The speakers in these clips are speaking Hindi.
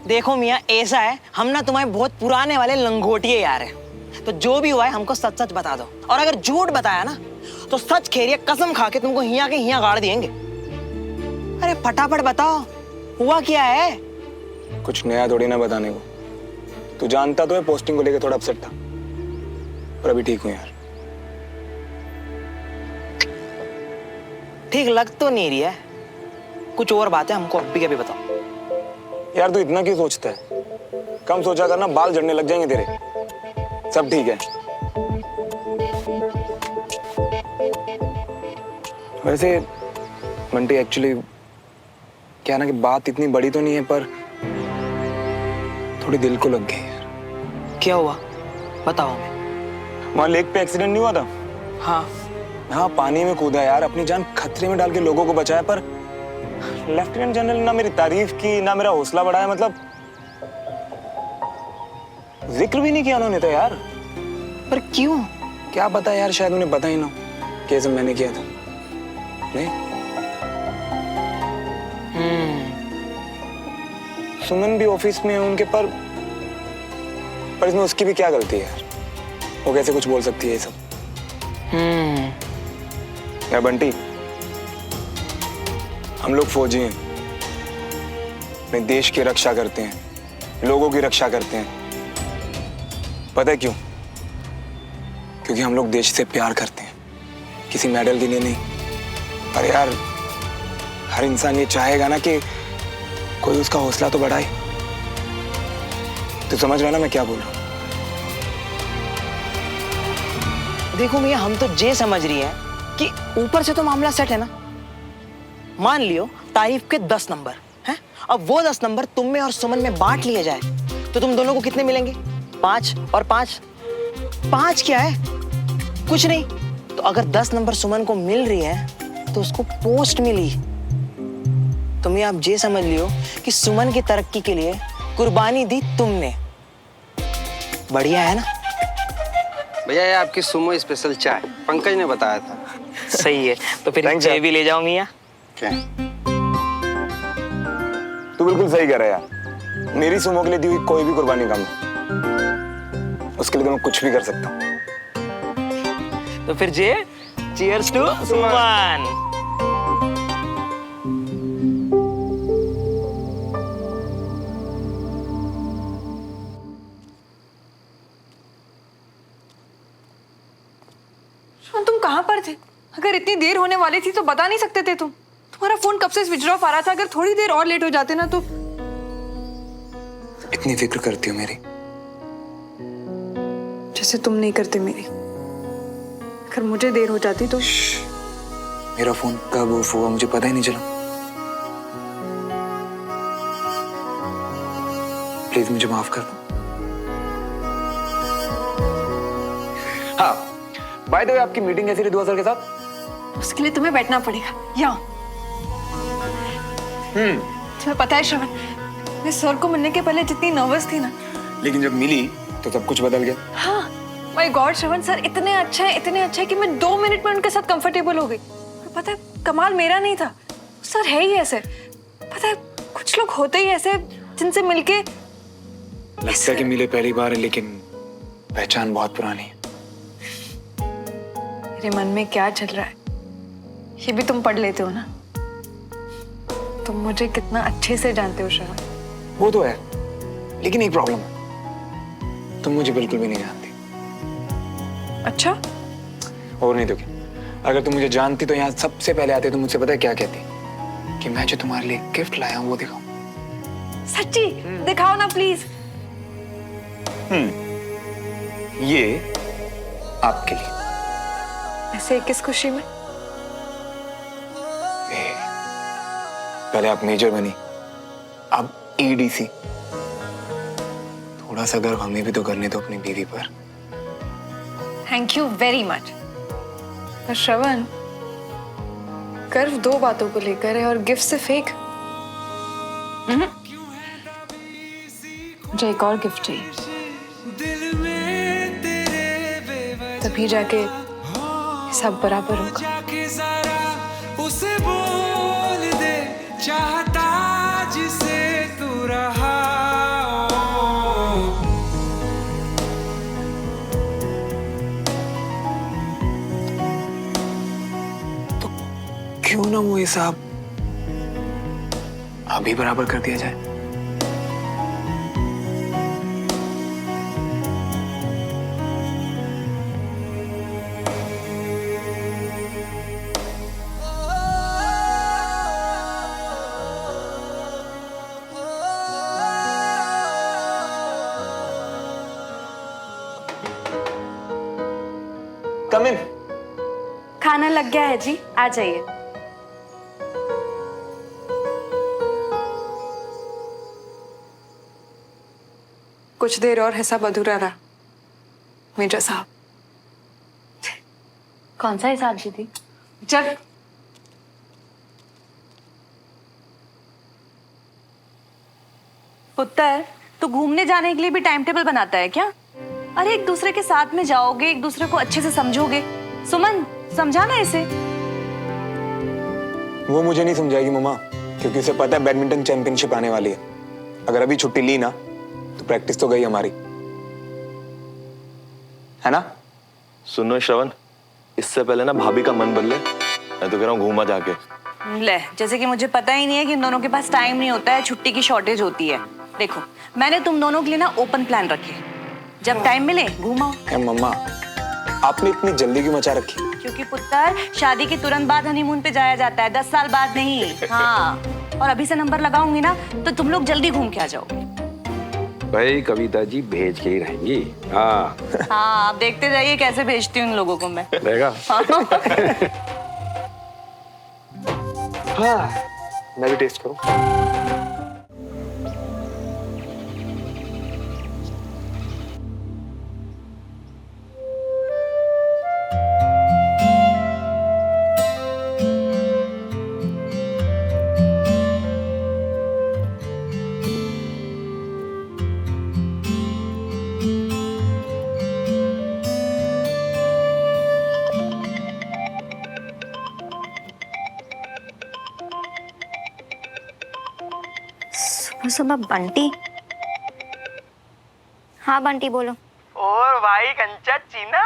देखो मियाँ, ऐसा है, हम ना तुम्हारे बहुत पुराने वाले लंगोटिए यार हैं। तो जो भी हुआ है हमको सच सच बता दो, और अगर झूठ बताया ना तो सच खेरिए कसम खा के तुमको हिया के हिया गाड़ देंगे। अरे फटाफट बताओ, हुआ क्या है? कुछ नया थोड़ी ना बताने को। तू जानता तो है पोस्टिंग को लेकर थोड़ा अपसेट था, पर अभी ठीक हूँ यार। ठीक लग तो नहीं रही है, कुछ और बात है, हमको अभी के अभी बताओ। यार तू इतना क्यों सोचता है? कम सोचा करना, बाल झड़ने लग जाएंगे तेरे। सब ठीक है। वैसे बंटी, एक्चुअली क्या ना कि बात इतनी बड़ी तो नहीं है, पर थोड़ी दिल को लग गई यार। क्या हुआ बताओ हमें। वहां लेक पे एक्सीडेंट नहीं हुआ था? हाँ हाँ, पानी में कूदा यार, अपनी जान खतरे में डाल के लोगों को बचाया, पर लेफ्टिनेंट जनरल ना मेरी तारीफ की ना मेरा हौसला बढ़ाया, मतलब जिक्र भी नहीं किया उन्होंने तो यार। पर क्यों? क्या पता यार, शायद उन्हें पता ही ना कि ये सब मैंने किया था। नहीं, सुमन भी ऑफिस में है उनके, पर इसमें उसकी भी क्या गलती है यार? वो कैसे कुछ बोल सकती है ये सब? या बंटी, हम लोग फौजी हैं, अपने देश की रक्षा करते हैं, लोगों की रक्षा करते हैं। पता है क्यों? क्योंकि हम लोग देश से प्यार करते हैं, किसी मेडल के लिए नहीं। पर यार, हर इंसान ये चाहेगा ना कि कोई उसका हौसला तो बढ़ाए। तो समझ रहा ना मैं क्या बोल रहा हूँ? देखो मियाँ, हम तो ये समझ रही हैं कि ऊपर से तो मामला सेट है ना। मान लियो तारीफ के 10 नंबर हैं, अब वो 10 नंबर तुम में और सुमन में बांट लिए जाए तो तुम दोनों को कितने मिलेंगे? 5 और 5, 5 क्या है? कुछ नहीं। तो अगर 10 नंबर सुमन को मिल रही है तो उसको पोस्ट मिली। तुम्हें आप ये समझ लियो कि सुमन की तरक्की के लिए कुर्बानी दी तुमने। बढ़िया है ना? भैया ये आपकी सुमो स्पेशल चाय पंकज ने बताया था। सही है, तो फिर चाय भी ले जाओ मियाँ। क्या? तू बिल्कुल सही कह रहा है यार। मेरी सुमो के लिए दी हुई कोई भी कुर्बानी कम है, उसके लिए तो मैं कुछ भी कर सकता हूँ। तो फिर जे चीयर्स टू सुमन। तुम कहाँ पर थे? अगर इतनी देर होने वाली थी तो बता नहीं सकते थे तुम? तुम्हारा फोन कब से स्विच ऑफ आ रहा था, अगर थोड़ी देर और लेट हो जाते ना तो। इतनी फिक्र करती हो मेरी? जैसे तुम नहीं करते मेरी। अगर मुझे देर हो जाती तो। मेरा फोन कब ऑफ हुआ मुझे पता ही नहीं चला। प्लीज मुझे माफ कर दो। हाँ, बाय द वे, आपकी मीटिंग कैसी रही दुआ सर के साथ? उसके लिए तुम्हें बैठना पड़ेगा यहाँ। तुम्हें पता है श्रवण, मैं सर को मिलने के पहले जितनी नर्वस थी ना, लेकिन जब मिली तो सब कुछ बदल गया। हाँ, माय गॉड श्रवण, सर इतने अच्छे हैं कि मैं 2 मिनट में उनके साथ कंफर्टेबल हो गई। और पता है, कमाल मेरा नहीं था, सर है ही ऐसे। पता है, कुछ लोग होते ही ऐसे जिनसे मिलके लगता है कि मिले पहली बार है, लेकिन पहचान बहुत पुरानी है। मेरे मन में क्या चल रहा है ये भी तुम पढ़ लेते हो ना। तुम मुझे कितना अच्छे से जानते हो श्रवण। वो तो है, लेकिन एक प्रॉब्लम है, तुम मुझे बिल्कुल भी नहीं जानती। अच्छा? और नहीं तो क्या, अगर तुम मुझे जानती तो यहाँ सबसे पहले आते तो मुझसे पता है क्या कहती? कि मैं जो तुम्हारे लिए गिफ्ट लाया हूँ वो दिखाऊं। सच्ची? दिखाओ ना प्लीज। ये आपके लिए। ऐसे किस खुशी में? पहले आप मेजर बनी, अब एडीसी। थोड़ा सा गर्व हमें भी तो करने दो अपनी बीवी पर। Thank you very much. पर श्रवण, गर्व 2 बातों को लेकर है और गिफ्ट सिर्फ एक। मुझे एक और गिफ्ट चाहिए, तभी जाके सब बराबर होगा। उसे बोल दे चाहता जिसे तू रहा हो। तो क्यों ना वो हिसाब अभी बराबर कर दिया जाए। कम इन। खाना लग गया है जी, आ जाइए। कुछ देर और हिसाब अधूरा रहा मेजर साहब। कौन सा हिसाब दीदी? चल पुत्तर, तू घूमने जाने के लिए भी टाइम टेबल बनाता है क्या? अरे एक दूसरे के साथ में जाओगे, एक दूसरे को अच्छे से समझोगे। सुमन, समझाना इसे। वो मुझे नहीं समझाएगी मम्मा, क्योंकि उसे पता है बैडमिंटन चैंपियनशिप आने वाली है। अगर अभी छुट्टी ली ना तो प्रैक्टिस तो गई हमारी, है ना? सुनो श्रवण, इससे पहले ना भाभी का मन बदले, मैं तो कह रहा हूँ घूमा जाके। ले, जैसे कि मुझे पता ही नहीं है कि इन दोनों के पास टाइम नहीं होता है, छुट्टी की शॉर्टेज होती है। देखो, मैंने तुम दोनों के लिए ना ओपन प्लान रखे, जब टाइम मिले घूमाओ। मम्मा, आपने इतनी जल्दी क्यों मचा रखी? क्योंकि पुत्र, शादी के तुरंत बाद हनीमून पे जाया जाता है, 10 साल बाद नहीं। हाँ, और अभी से नंबर लगाऊंगी ना तो तुम लोग जल्दी घूम के आ जाओगे। भाई कविता जी भेज के ही रहेंगी। हाँ हाँ, आप देखते जाइए कैसे भेजती हूँ इन लोगों को मैं। रहेगा। हाँ, मैं भी टेस्ट करूं। सुबह बंटी। हाँ बंटी बोलो। और भाई कंचा चीना,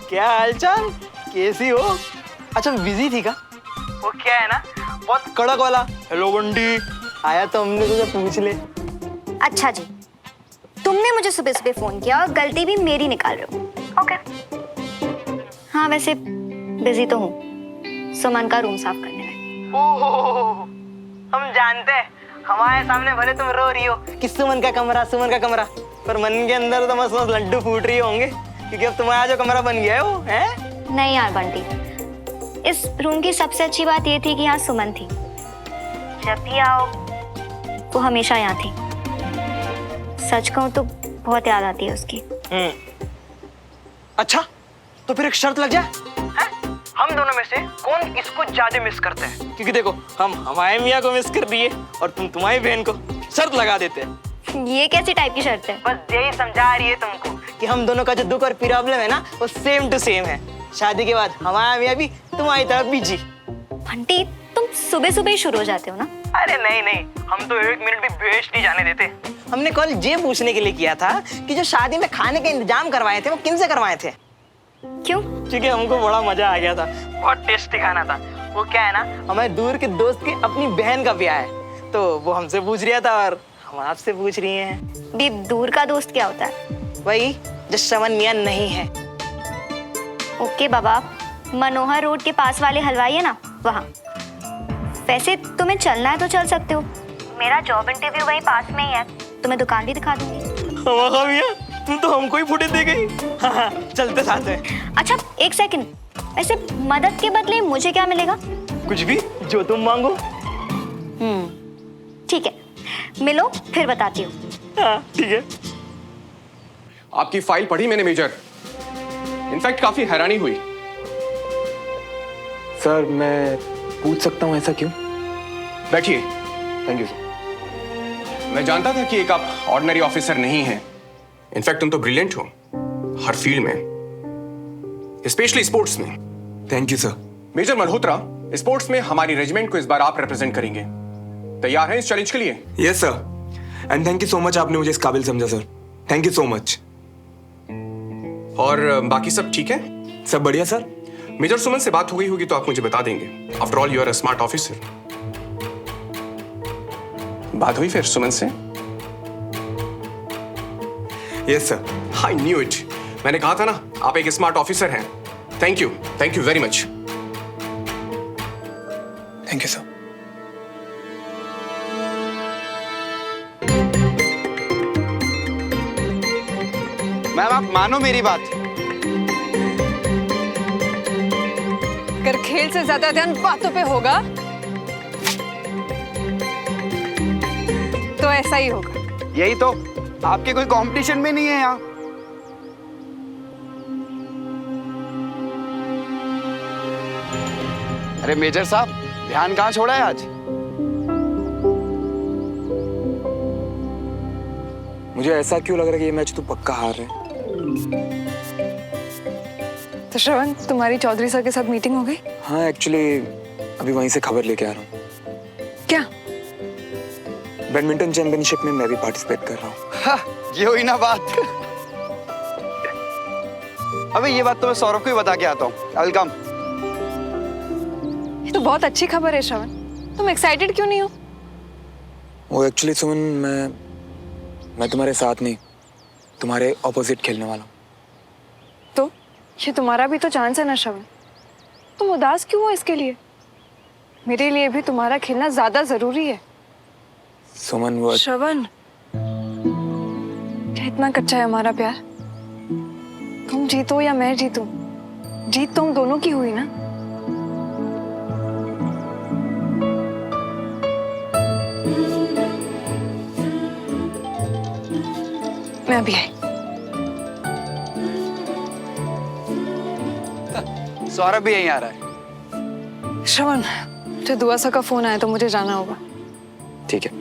क्या हालचाल, कैसी हो? अच्छा बिजी थी का? वो क्या है ना, बहुत कड़क वाला हेलो बंटी आया तो हमने तुझे पूछ ले। अच्छा जी, तुमने मुझे सुबह सुबह फोन किया और गलती भी मेरी निकाल रहे हो। ओके। हाँ वैसे बिजी तो हूँ, सुमन का रूम साफ करने में। ओह, हम जानते हैं, हमारे सामने भले तुम रो रही हो कि सुमन का कमरा, पर मन के अंदर तो मस्त मस्त लड्डू फूट रही होंगे, क्योंकि अब तुम्हारा जो कमरा बन गया है वो है। नहीं यार बंटी, इस रूम की सबसे अच्छी बात ये थी कि यहाँ सुमन थी। जब भी आओ वो हमेशा यहाँ थी। सच कहूँ तो बहुत याद आती है उसकी। अच्छा, तो फिर एक शर्त लग जाए, हम दोनों में से कौन इसको ज्यादा मिस करते हैं? क्योंकि देखो, हम हमारे मियाँ को मिस कर दिए और तुम तुम्हारी बहन को। शर्त लगा देते हैं। ये कैसी टाइप की शर्त है? बस यही समझा रही है तुमको कि हम दोनों का जो दुख और प्रॉब्लम है ना, वो सेम टू सेम है। शादी के बाद हमारा मियाँ भी तुम्हारी तरह बिजी। बंटी, तुम सुबह सुबह ही शुरू हो जाते हो ना? अरे नहीं नहीं, हम तो एक मिनट भी वेस्ट नहीं जाने देते। हमने कॉल ये पूछने के लिए किया था कि जो शादी में खाने के इंतजाम करवाए थे वो किन से करवाए थे? क्यों? क्योंकि हमको बड़ा मजा आ गया था, बहुत टेस्टी खाना था। वो क्या है ना, हमारे दूर के दोस्त की अपनी बहन का ब्याह है, तो वो हमसे पूछ रहा था और हम आपसे पूछ रही हैं। भी दूर का दोस्त क्या होता है? वही जो श्रवण मियां नहीं है। ओके बाबा, मनोहर रोड के पास वाले हलवाई है ना, वहाँ। वैसे तुम्हें चलना है तो चल सकते हो, मेरा जॉब इंटरव्यू वहीं पास में ही है, तुम्हें दुकान भी दिखा दूंगी। हमारा मियां, तुम तो हमको ही फुटेज दे गई। हाँ, चलते साथ में। अच्छा एक सेकंड, ऐसे मदद के बदले मुझे क्या मिलेगा? कुछ भी जो तुम मांगो। ठीक है, मिलो फिर बताती हूँ। हाँ ठीक है। आपकी फाइल पढ़ी मैंने मेजर, इनफैक्ट काफी हैरानी हुई। सर मैं पूछ सकता हूँ ऐसा क्यों? बैठिए। Thank you sir. मैं जानता था कि एक आप ऑर्डिनरी ऑफिसर नहीं हैं। इनफैक्ट तुम तो ब्रिलियंट हो हर फील्ड में, स्पेशली स्पोर्ट्स में। Thank you sir. Major Malhotra, sports में हमारी रेजिमेंट को इस बार आप रिप्रेजेंट करेंगे। तैयार हैं इस चैलेंज के लिए? Yes sir, and thank you so much, आपने मुझे इस काबिल समझा sir. Thank you so much. और बाकी सब ठीक है? सब बढ़िया सर। मेजर सुमन से बात हो गई होगी तो आप मुझे बता देंगे। After all you are a smart officer. बात हुई फिर सुमन से? Yes sir. I knew it. मैंने कहा था ना आप एक स्मार्ट ऑफिसर हैं। Thank you very much. Thank you sir. Ma'am आप मानो मेरी बात। अगर खेल से ज्यादा ध्यान बातों पे होगा तो ऐसा ही होगा। यही तो, आपके कोई कंपटीशन में नहीं है यहाँ। अरे मेजर साहब, ध्यान कहाँ छोड़ा है आज? मुझे ऐसा क्यों लग रहा है कि ये मैच तू पक्का हार रहा है? तो श्रवण, तुम्हारी चौधरी सर के साथ मीटिंग हो गई? हाँ एक्चुअली अभी वहीं से खबर लेके आ रहा हूँ। क्या? बैडमिंटन चैंपियनशिप में मैं भी पार्टिसिपेट कर रहा हूँ। ये हुई ना बात। अबे ये बात तो मैं सौरभ को ही बता के आता हूँ। वेलकम। ये तो बहुत अच्छी खबर है श्रवण, तुम एक्साइटेड क्यों नहीं हो? वो एक्चुअली सुमन, मैं तुम्हारे साथ नहीं, तुम्हारे ऑपोजिट खेलने वाला हूँ। तो ये तुम्हारा भी तो चांस है ना श्रवण, तुम उदास क्यों हो इसके लिए? मेरे लिए भी तुम्हारा खेलना ज्यादा जरूरी है। सुमन वो श्रवण, क्या इतना कच्चा है हमारा प्यार? तुम जीतो या मैं जीतूं, जीत तो हम दोनों की हुई ना। मैं अभी आई। सौरभ भी यहीं आ रहा है। श्रवण, मुझे दुआ सा का फोन आया तो मुझे जाना होगा। ठीक है,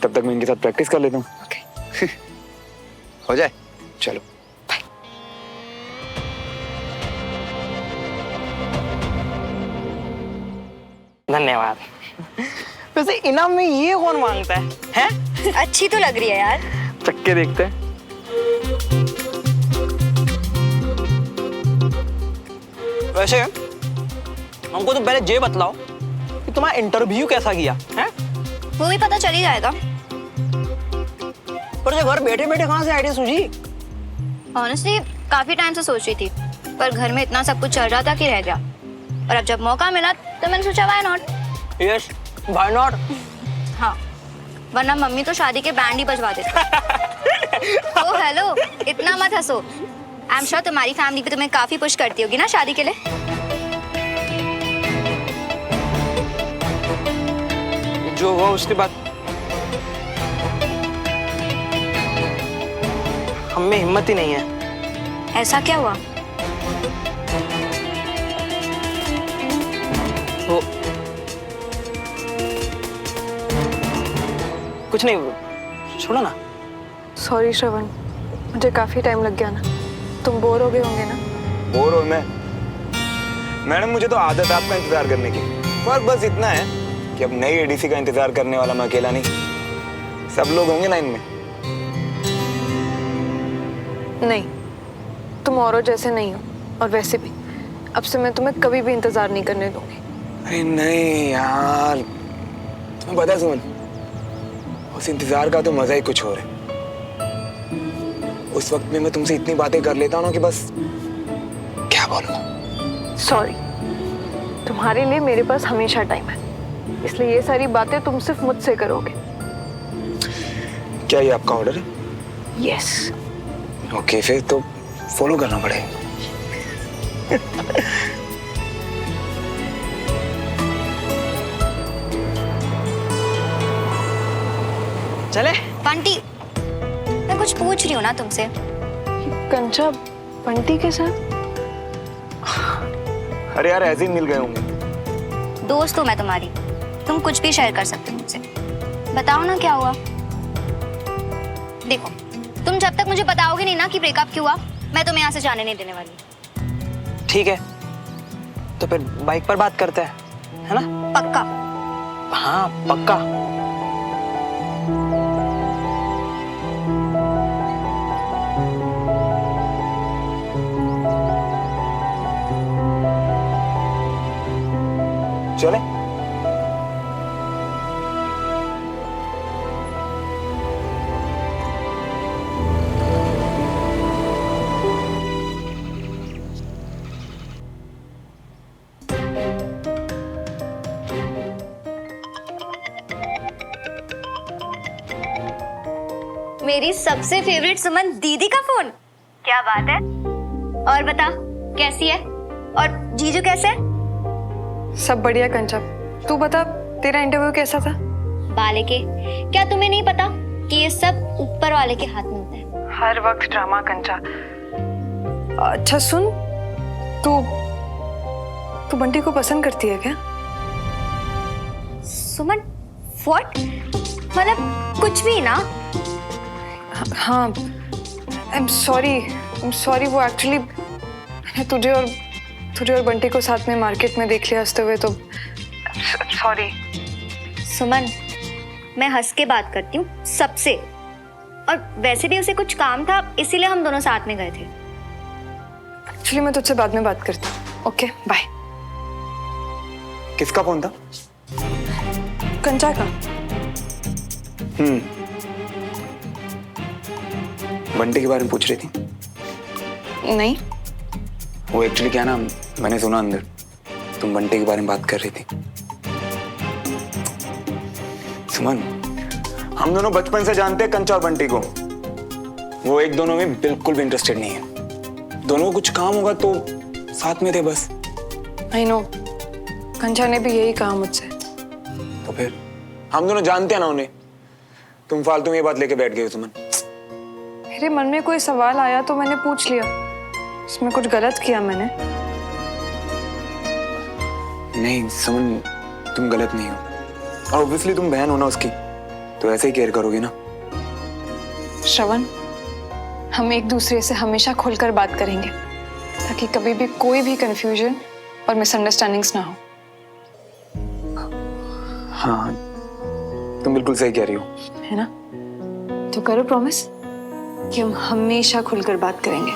तब तक मैं इनके साथ प्रैक्टिस कर लेता हूँ। ओके। हो जाए। चलो। धन्यवाद। वैसे इनाम में ये कौन मांगता है? हैं? अच्छी तो लग रही है यार। चक्के देखते हैं। वैसे हमको तो पहले ये बतलाओ कि तुम्हारा इंटरव्यू कैसा गया है? वो भी पता चल ही जाएगा। पर जो घर बैठे बैठे कहाँ से आइडिया सूझी? ऑनेस्टली काफी टाइम से सोच रही थी, पर घर में इतना सब कुछ चल रहा था कि रह गया। और अब जब मौका मिला तो मैंने सोचा why not. Yes, why not. हाँ, वरना मम्मी तो शादी के बैंड ही बजवा देती। ओ हेलो, इतना मत हंसो। आई एम श्योर तुम्हारी फैमिली भी तुम्हें काफी पुश करती होगी ना शादी के लिए। जो हुआ उसके बाद हम में हिम्मत ही नहीं है। ऐसा क्या हुआ? वो कुछ नहीं, छोड़ो ना। सॉरी श्रवण, मुझे काफी टाइम लग गया ना। तुम बोर हो गए होंगे ना? बोर हो मैं? मैडम मुझे तो आदत है आपका इंतजार करने की। पर बस इतना है कि अब नई एडीसी का इंतजार करने वाला मैं अकेला नहीं, सब लोग होंगे लाइन में। नहीं, तुम औरों जैसे नहीं हो। और वैसे भी अब से मैं तुम्हें कभी भी इंतजार नहीं करने दूंगी। अरे नहीं यार, तुम्हें पता है सुमन, उस इंतजार का तो मजा ही कुछ और है। उस वक्त में मैं तुमसे इतनी बातें कर लेता हूँ ना कि बस क्या बोलूं। सॉरी, तुम्हारे लिए मेरे पास हमेशा टाइम है, इसलिए ये सारी बातें तुम सिर्फ मुझसे करोगे। क्या ये आपका ऑर्डर है? यस। ओके, फिर तो फॉलो करना पड़ेगा। चले? बंटी, मैं कुछ पूछ रही हूँ ना तुमसे। कंचा बंटी के साथ? अरे यार ऐसे ही मिल गए होंगे। दोस्त हूँ मैं तुम्हारी, तुम कुछ भी शेयर कर सकते हो मुझसे। बताओ ना क्या हुआ। देखो, तुम जब तक मुझे बताओगे नहीं ना कि ब्रेकअप क्यों हुआ, मैं तुम्हें यहाँ से जाने नहीं देने वाली। ठीक है, तो फिर बाइक पर बात करते हैं, है ना? पक्का? हाँ पक्का। चले? मेरी सबसे फेवरेट सुमन दीदी का फोन। क्या बात है। और बता कैसी है, और जीजू कैसे है? सब बढ़िया कंचा। तू बता, तेरा इंटरव्यू कैसा था? बाले के, क्या तुम्हें नहीं पता कि ये सब ऊपर वाले के हाथ में होता है? हर वक्त ड्रामा कंचा। अच्छा सुन, तू तू बंटी को पसंद करती है क्या? सुमन व्हाट? मतलब कुछ भी ना। हाँ, आई एम सॉरी, वो एक्चुअली मैंने तुझे और बंटी को साथ में मार्केट में देख लिया हंसते हुए, तो सॉरी। सुमन, मैं हंस के बात करती हूँ सबसे, और वैसे भी उसे कुछ काम था इसीलिए हम दोनों साथ में गए थे। एक्चुअली मैं तुझसे बाद में बात करती हूँ। Okay bye. किसका फोन था? कंचा का। बंटी के बारे में पूछ रही थी? नहीं, वो एक्चुअली क्या ना, मैंने सुना अंदर तुम बंटी के बारे में बात कर रही थी। सुमन, हम दोनों बचपन से जानते हैं कंचा और बंटी को। वो एक दोनों में बिल्कुल भी इंटरेस्टेड नहीं है। दोनों को कुछ काम होगा तो साथ में थे बस। आई नो, कंचा ने भी यही कहा मुझसे। तो फिर हम दोनों जानते हैं ना उन्हें। तुम फालतू में ये बात लेके बैठ गए हो सुमन। मेरे मन में कोई सवाल आया तो मैंने पूछ लिया। इसमें कुछ गलत किया मैंने? नहीं सुमन, तुम गलत नहीं हो, और ऑब्वियसली तुम बहन हो ना उसकी, तो ऐसे ही केयर करोगे ना। श्रवण, हम एक दूसरे से हमेशा खुलकर बात करेंगे ताकि कभी भी कोई भी कंफ्यूजन और मिसअंडरस्टैंडिंग्स ना हो। हाँ, तुम बिल्कुल सही कह रही हो। है ना? तो करो प्रॉमिस कि हम हमेशा खुलकर बात करेंगे।